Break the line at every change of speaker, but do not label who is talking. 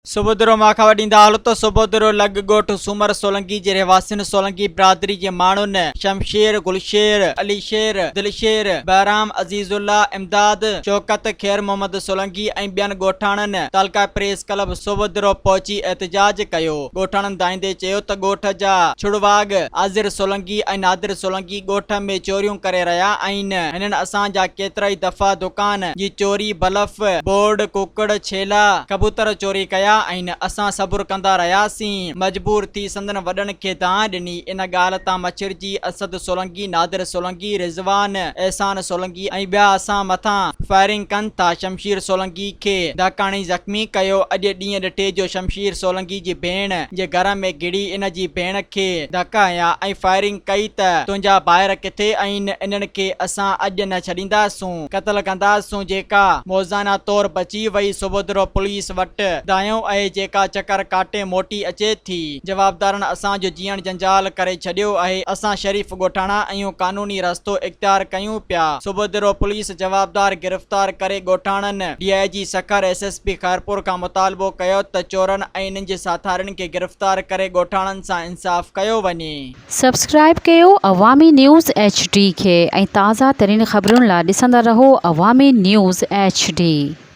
सुबुधरो माखा वॾींदा हालत सुबुधरो लग गोठ सूमर सोलंकी जे रहवासियुनि सोलंकी बिरादरी जे माण्हुनि शमशेर, गुलशेर, अलीशेर, दिलशेर, बहराम, अजीजुल्ला, इमदाद, शौकत, खैर मोहम्मद सोलंकी ऐं ॿियनि ॻोठाणनि तालका प्रेस क्लब सुबुधरो पहुची एहतजाज कयो। ॻोठाणनि दाईंदे चयो त ॻोठ जा छुड़वाग आज़िर सोलंकी ऐं नादिर सोलंकी ॻोठ में चोरियूं करे रहिया आहिनि। हिननि असांजा केतिराई दफ़ा दुकान जी चोरी, बल्ब, बोर्ड, कुकड़, छेला, कबूतर चोरी कया आहिनि। असां सबुर कंदा रहियासीं, मजबूर थी संदन वॾनि खे दांह ॾिनी। इन ॻाल्हि तां मचिरजी असद सोलंकी, नादिर सोलंकी, रिज़वान, एहसान सोलंकी ऐं ॿिया असां मथां फायरिंग कनि था। शमशीर सोलंकी खे धकाणी ज़ख़्मी कयो। अॼु ॾींहुं ॾिठे जो शमशीर सोलंकी जी भेण जे घर में गिड़ी इन जी भेण खे धका हया ऐं फायरिंग कई त तुंहिंजा ॿाहिरि किथे आहिनि, इन्हनि खे असां अॼु न छॾींदासूं, क़त्ल कंदासूं। जेका मौज़ाना तौर बची वई सुबुधरो पुलिस वटि दायूं आहे, जेका चकर काटे मोटी अचे थी। जवाबदारनि असांजो जीअण जंजाल करे छॾियो आहे। असां शरीफ़ ॻोठाणा आहियूं, कानूनी रस्तो इख्तियार कयूं पिया। सुबुधरो पुलिस जवाबदार गिरफ़्तार करे ॻोठाणनि DIG सखर SSP खैरपुर खां मुतालबो कयो त चोरनि ऐं इन्हनि जे साथारनि खे गिरफ़्तार करे ॻोठाणनि सां इंसाफ़ कयो वञे।
सब्सक्राइब कयो अवामी न्यूज़ HD खे ऐं ताज़ा तरीन ख़बरुनि लाइ ॾिसंदा रहो अवामी न्यूज़ HD।